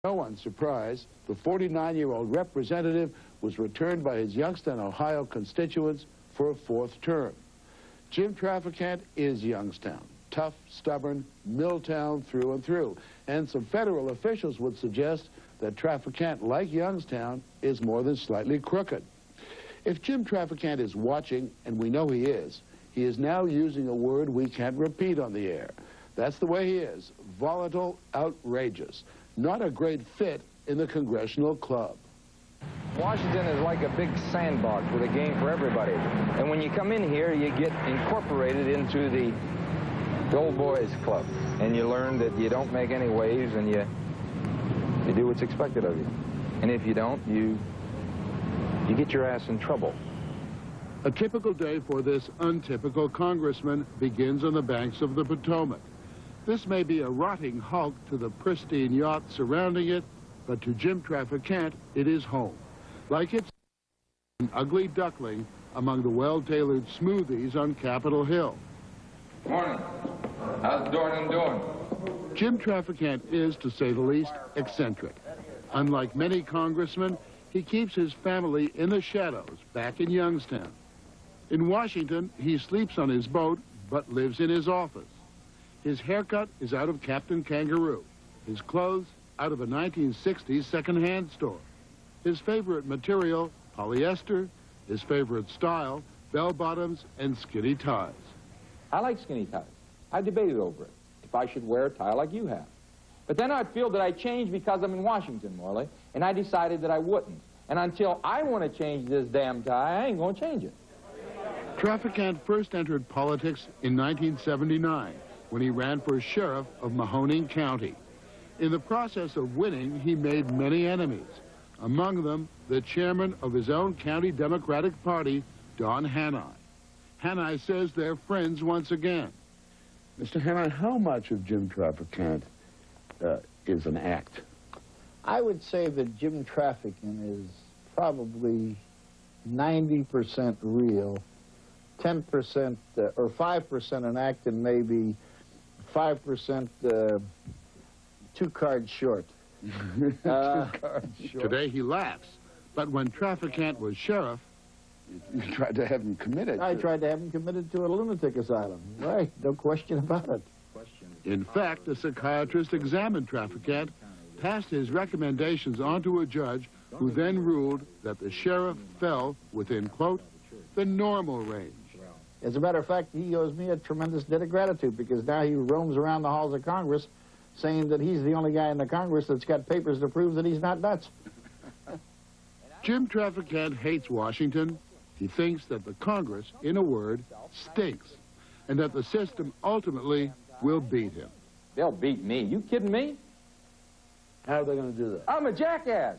No one's surprised, the 49-year-old representative was returned by his Youngstown, Ohio constituents for a fourth term. Jim Trafficant is Youngstown. Tough, stubborn, Milltown through and through. And some federal officials would suggest that Trafficant, like Youngstown, is more than slightly crooked. If Jim Trafficant is watching, and we know he is now using a word we can't repeat on the air. That's the way he is, volatile, outrageous. Not a great fit in the congressional club. Washington is like a big sandbox with a game for everybody. And when you come in here, you get incorporated into the old boys club. And you learn that you don't make any waves and you do what's expected of you. And if you don't, you get your ass in trouble. A typical day for this untypical congressman begins on the banks of the Potomac. This may be a rotting hulk to the pristine yacht surrounding it, but to Jim Trafficant, it is home. Like it's an ugly duckling among the well-tailored smoothies on Capitol Hill. Morning. How's Dornan doing? Jim Trafficant is, to say the least, eccentric. Unlike many congressmen, he keeps his family in the shadows back in Youngstown. In Washington, he sleeps on his boat, but lives in his office. His haircut is out of Captain Kangaroo. His clothes out of a 1960s second-hand store. His favorite material, polyester. His favorite style, bell-bottoms and skinny ties. I like skinny ties. I debated over it, if I should wear a tie like you have. But then I'd feel that I changed because I'm in Washington, Morley, and I decided that I wouldn't. And until I want to change this damn tie, I ain't going to change it. Trafficant first entered politics in 1979 when he ran for sheriff of Mahoning County. In the process of winning, he made many enemies, among them the chairman of his own county Democratic Party, Don Hanni. Hanni says they're friends once again. Mr. Hanni, how much of Jim Trafficant is an act? I would say that Jim Trafficant is probably 90% real, 10% or 5% an act, and maybe 5% two cards short. Today he laughs, but when Trafficant was sheriff, you tried to have him committed. I tried to have him committed to a lunatic asylum. Right, no question about it. In fact, a psychiatrist examined Trafficant, passed his recommendations on to a judge who then ruled that the sheriff fell within, quote, the normal range. As a matter of fact, he owes me a tremendous debt of gratitude because now he roams around the halls of Congress saying that he's the only guy in the Congress that's got papers to prove that he's not nuts. Jim Trafficant hates Washington. He thinks that the Congress, in a word, stinks, and that the system ultimately will beat him. They'll beat me. You kidding me? How are they going to do that? I'm a jackass.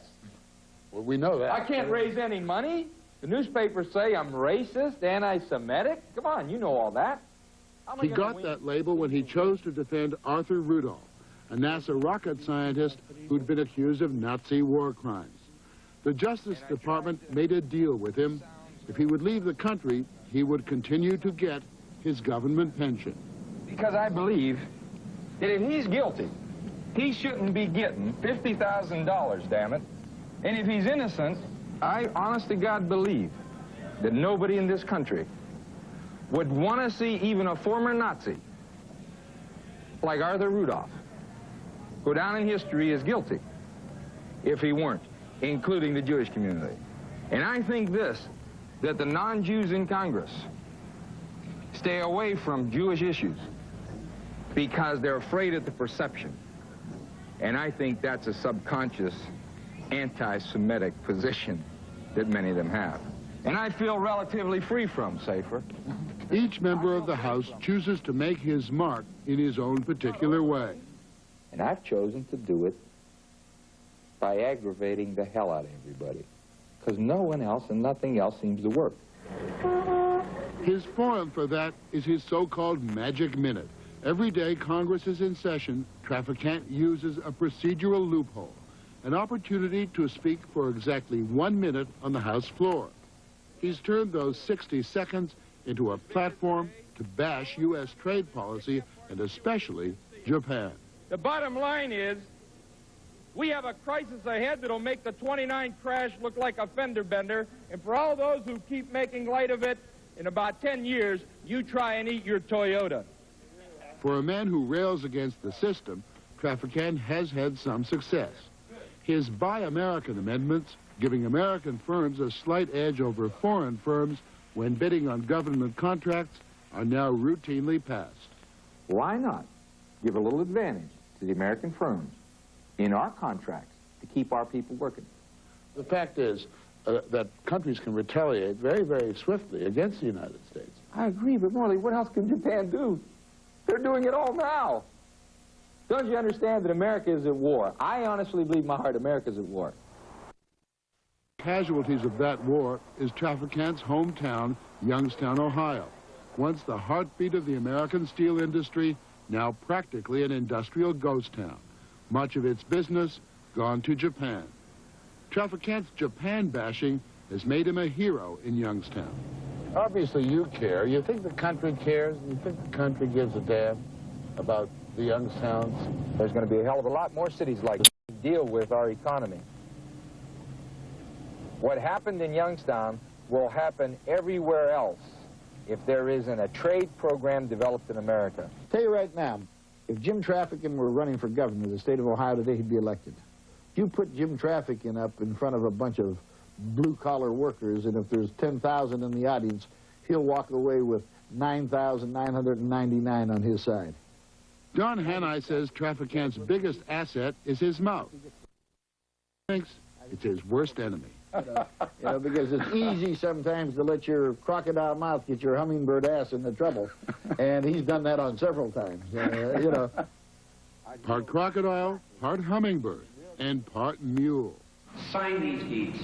Well, we know that. I can't raise any money. The newspapers say I'm racist, anti-Semitic. Come on, you know all that. He got that label when he chose to defend Arthur Rudolph, a NASA rocket scientist who'd been accused of Nazi war crimes. The Justice Department made a deal with him. If he would leave the country, he would continue to get his government pension. Because I believe that if he's guilty, he shouldn't be getting $50,000, damn it. And if he's innocent, I honest to God believe that nobody in this country would want to see even a former Nazi like Arthur Rudolph go down in history as guilty if he weren't, including the Jewish community. And I think this, that the non-Jews in Congress stay away from Jewish issues because they're afraid of the perception. And I think that's a subconscious anti-Semitic position that many of them have. And I feel relatively free from, safer. Each member of the House chooses to make his mark in his own particular way. And I've chosen to do it by aggravating the hell out of everybody, because no one else and nothing else seems to work. His forum for that is his so-called magic minute. Every day Congress is in session, Trafficant uses a procedural loophole, an opportunity to speak for exactly 1 minute on the House floor. He's turned those 60 seconds into a platform to bash U.S. trade policy, and especially Japan. The bottom line is We have a crisis ahead that'll make the 29 crash look like a fender bender, and for all those who keep making light of it, in about 10 years, you try and eat your Toyota. For a man who rails against the system, Trafficant has had some success. His Buy American amendments, giving American firms a slight edge over foreign firms when bidding on government contracts, are now routinely passed. Why not give a little advantage to the American firms in our contracts to keep our people working? The fact is that countries can retaliate very, very swiftly against the United States. I agree, but Morley, what else can Japan do? They're doing it all now. Don't you understand that America is at war? I honestly believe in my heart America's at war. Casualties of that war is Trafficant's hometown, Youngstown, Ohio. Once the heartbeat of the American steel industry, now practically an industrial ghost town. Much of its business gone to Japan. Trafficant's Japan bashing has made him a hero in Youngstown. Obviously you care. You think the country cares? You think the country gives a damn about the Youngstowns? There's going to be a hell of a lot more cities like this to deal with our economy. What happened in Youngstown will happen everywhere else if there isn't a trade program developed in America. Tell you right now, if Jim Trafficant were running for governor of the state of Ohio today, he'd be elected. You put Jim Trafficant up in front of a bunch of blue-collar workers, and if there's 10,000 in the audience, he'll walk away with 9,999 on his side. Don Hanni says Trafficant's biggest asset is his mouth. He thinks it's his worst enemy. You know, because it's easy sometimes to let your crocodile mouth get your hummingbird ass into trouble, and he's done that on several times. You know. Part crocodile, part hummingbird, and part mule. Sign these deeds.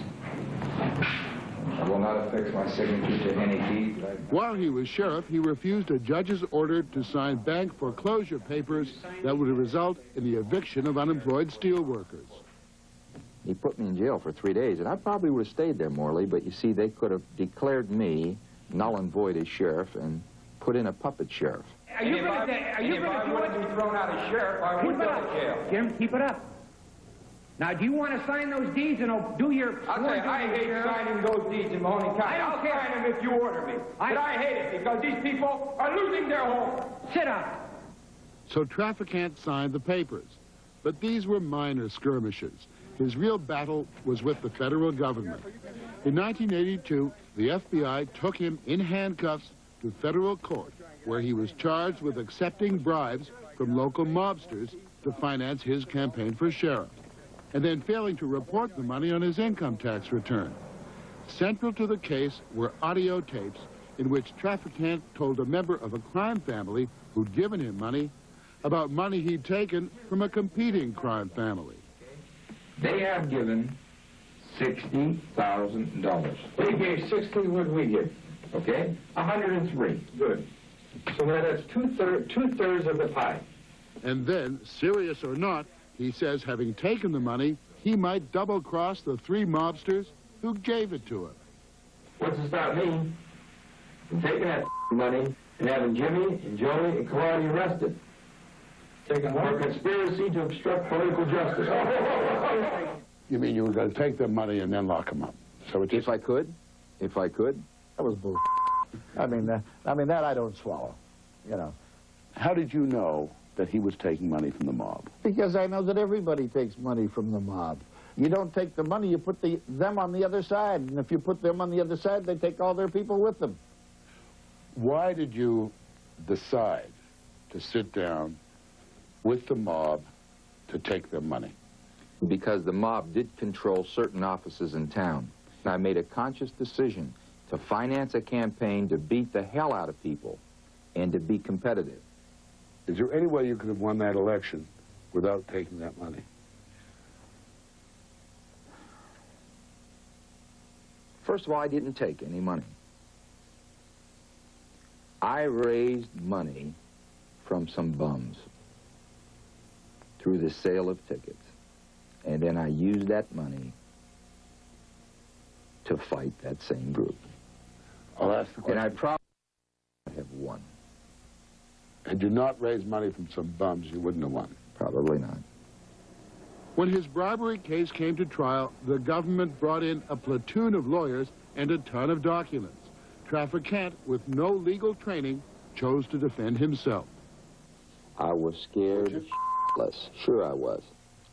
I will not affix my signature to any deed. While he was sheriff, he refused a judge's order to sign bank foreclosure papers that would result in the eviction of unemployed steel workers. He put me in jail for 3 days, and I probably would have stayed there, Morley, but you see, they could have declared me null and void as sheriff and put in a puppet sheriff. Are you going to do If I wouldn't be thrown out as sheriff, I would go to jail. Jim, keep it up. Now, do you want to sign those deeds and do your... I'll tell you, I hate signing those deeds in Mahoney County. I'll sign them if you order me. But I hate it because these people are losing their home. Sit up. So Trafficant signed the papers. But these were minor skirmishes. His real battle was with the federal government. In 1982, the FBI took him in handcuffs to federal court, where he was charged with accepting bribes from local mobsters to finance his campaign for sheriff, and then failing to report the money on his income tax return. Central to the case were audio tapes in which Trafficant told a member of a crime family who'd given him money about money he'd taken from a competing crime family. They have given $60,000. They gave 60, what did we get? Okay? 103. Good. So now that's two-thirds of the pie. And then, serious or not, he says having taken the money, he might double-cross the three mobsters who gave it to him. What's to stop me from taking that money and having Jimmy and Joey and Claudia arrested? Taking for conspiracy to obstruct political justice. You mean you were going to take their money and then lock them up? So it's If I could. That was bull. I mean, that I don't swallow, you know. How did you know that he was taking money from the mob? Because I know that everybody takes money from the mob. You don't take the money, you put them on the other side. And if you put them on the other side, they take all their people with them. Why did you decide to sit down with the mob to take their money? Because the mob did control certain offices in town. And I made a conscious decision to finance a campaign to beat the hell out of people and to be competitive. Is there any way you could have won that election without taking that money? First of all, I didn't take any money. I raised money from some bums through the sale of tickets. And then I used that money to fight that same group. I'll ask the question. And I probably have won. Had you not raised money from some bums, you wouldn't have won. Probably not. When his bribery case came to trial, the government brought in a platoon of lawyers and a ton of documents. Trafficant, with no legal training, chose to defend himself. I was scared shitless. Sure I was.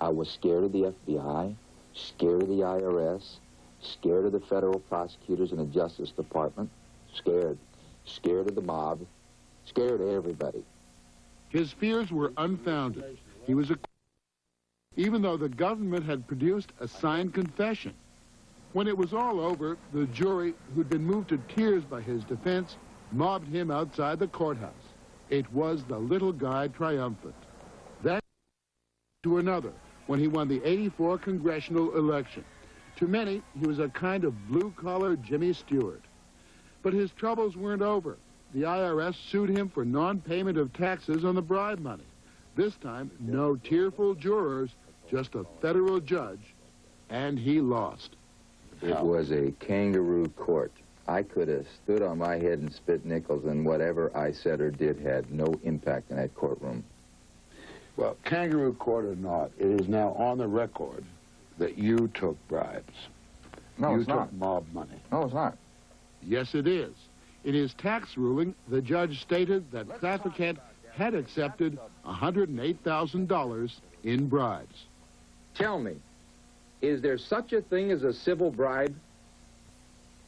I was scared of the FBI, scared of the IRS, scared of the federal prosecutors and the Justice Department, scared of the mob, scared of everybody. His fears were unfounded. He was acquitted, even though the government had produced a signed confession. When it was all over, the jury, who'd been moved to tears by his defense, mobbed him outside the courthouse. It was the little guy triumphant. That to another, when he won the '84 congressional election. To many, he was a kind of blue-collar Jimmy Stewart. But his troubles weren't over. The IRS sued him for non-payment of taxes on the bribe money. This time, no tearful jurors, just a federal judge, and he lost. It was a kangaroo court. I could have stood on my head and spit nickels, and whatever I said or did had no impact in that courtroom. Well, kangaroo court or not, it is now on the record that you took bribes. No, it's not. You took mob money. No, it's not. Yes, it is. In his tax ruling, the judge stated that Trafficant had accepted $108,000 in bribes. Tell me, is there such a thing as a civil bribe?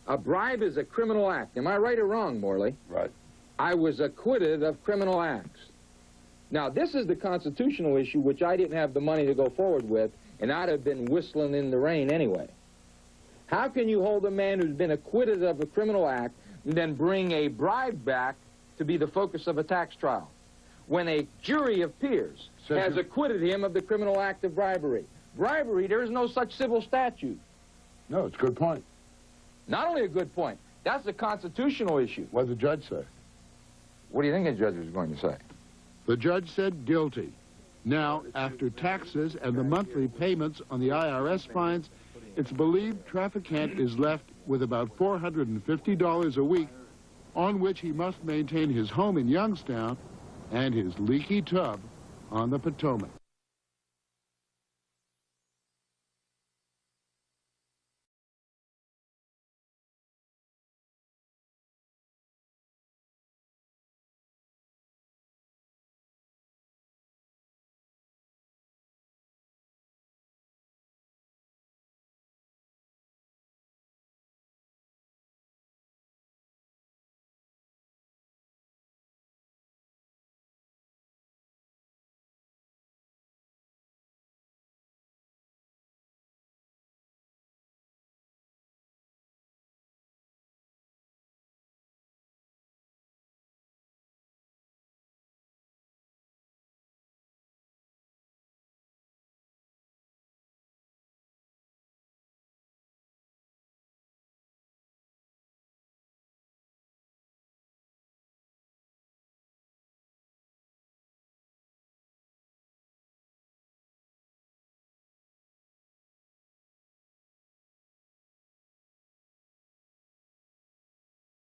A bribe is a criminal act. Am I right or wrong, Morley? Right. I was acquitted of criminal acts. Now, this is the constitutional issue which I didn't have the money to go forward with, and I'd have been whistling in the rain anyway. How can you hold a man who's been acquitted of a criminal act and then bring a bribe back to be the focus of a tax trial when a jury of peers has acquitted him of the criminal act of bribery? Bribery, there is no such civil statute. No, it's a good point. Not only a good point, that's a constitutional issue. What did the judge say? What do you think the judge was going to say? The judge said guilty. Now, after taxes and the monthly payments on the IRS fines, it's believed Trafficant is left with about $450 a week, on which he must maintain his home in Youngstown and his leaky tub on the Potomac.